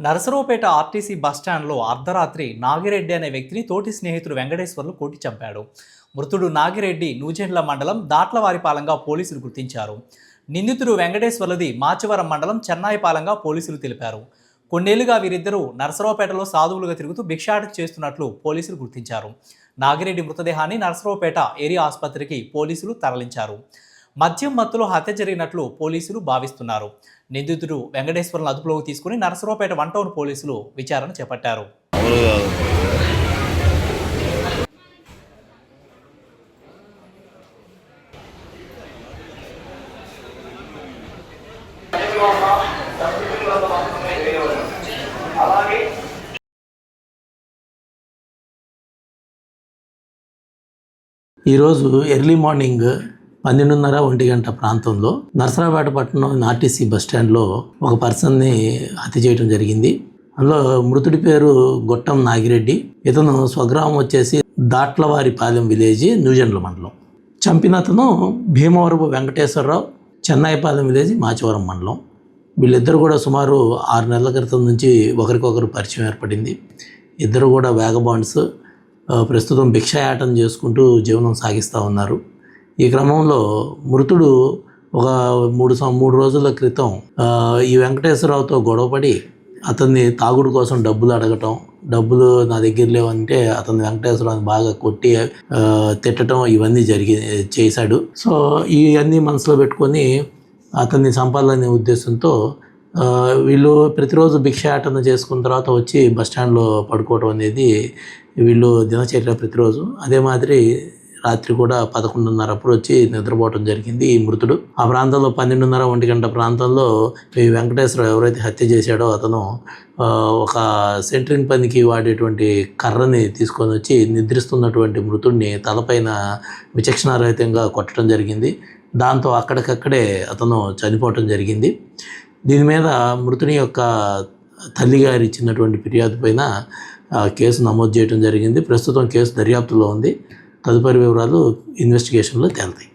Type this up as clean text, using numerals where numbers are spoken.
Narasaraopet RTC బస్టాండ్లో అర్ధరాత్రి నాగిరెడ్డి అనే వ్యక్తిని తోటి స్నేహితుడు వెంకటేశ్వర్లు కొట్టి చంపాడు. మృతుడు నాగిరెడ్డి నూజెండ్ల మండలం దాట్లవారిపాలెంగా పోలీసులు గుర్తించారు. నిందితుడు వెంకటేశ్వర్లది మాచవరం మండలం చెన్నాయిపాలెంగా పోలీసులు తెలిపారు. కొన్నేళ్లుగా వీరిద్దరూ నరసరావుపేటలో సాధువులుగా తిరుగుతూ భిక్షాటన చేస్తున్నట్లు పోలీసులు గుర్తించారు. నాగిరెడ్డి మృతదేహాన్ని నరసరావుపేట ఏరియా ఆసుపత్రికి పోలీసులు తరలించారు. మద్యం మత్తులో హత్య జరిగినట్లు పోలీసులు భావిస్తున్నారు. నిందితుడు వెంకటేశ్వర్లను అదుపులోకి తీసుకుని నరసరావుపేట 1 టౌన్ పోలీసులు విచారణ చేపట్టారు. ఈరోజు ఎర్లీ మార్నింగ్ 12:30-1 ప్రాంతంలో నరసరావుపేట పట్టణం ఆర్టీసీ బస్టాండ్లో ఒక పర్సన్ని హత్య చేయడం జరిగింది. అందులో మృతుడి పేరు గొట్టం నాగిరెడ్డి. ఇతను స్వగ్రామం వచ్చేసి దాట్లవారిపాలెం విలేజ్, న్యూజెండ్ల మండలం. చంపిన అతను భీమవరపు వెంకటేశ్వరరావు, చెన్నాయిపాలెం విలేజ్, మాచవరం మండలం. వీళ్ళిద్దరు కూడా సుమారు 6 నెలల క్రితం నుంచి ఒకరికొకరు పరిచయం ఏర్పడింది. ఇద్దరు కూడా వేగబాండ్స్. ప్రస్తుతం భిక్షాయాటన చేసుకుంటూ జీవనం సాగిస్తూ ఉన్నారు. ఈ క్రమంలో మృతుడు ఒక 3 రోజుల క్రితం ఈ వెంకటేశ్వరరావుతో గొడవపడి అతన్ని తాగుడు కోసం డబ్బులు అడగటం, డబ్బులు నా దగ్గర లేవంటే అతను వెంకటేశ్వరరావుని బాగా కొట్టి తిట్టడం ఇవన్నీ చేశాడు. సో ఇవన్నీ మనసులో పెట్టుకొని అతన్ని చంపాలనే ఉద్దేశంతో వీళ్ళు ప్రతిరోజు భిక్షాటన చేసుకున్న తర్వాత వచ్చి బస్టాండ్లో పడుకోవడం అనేది వీళ్ళు దినచర్య ప్రతిరోజు. అదే మాదిరి రాత్రి కూడా 11:30 అప్పుడు వచ్చి నిద్రపోవడం జరిగింది ఈ మృతుడు. ఆ ప్రాంతంలో 12:30-1 ప్రాంతంలో ఈ వెంకటేశ్వరరావు ఎవరైతే హత్య చేశాడో అతను ఒక సెంటరింగ్ పనికి వాడేటువంటి కర్రని తీసుకొని వచ్చి నిద్రిస్తున్నటువంటి మృతుడిని తలపైన విచక్షణారహితంగా కొట్టడం జరిగింది. దాంతో అక్కడికక్కడే అతను చనిపోవటం జరిగింది. దీని మీద మృతుని యొక్క తల్లిగారు ఇచ్చినటువంటి ఫిర్యాదు పైన కేసు నమోదు చేయడం జరిగింది. ప్రస్తుతం కేసు దర్యాప్తులో ఉంది. తదుపరి వివరాలు ఇన్వెస్టిగేషన్లో తేలుతాయి.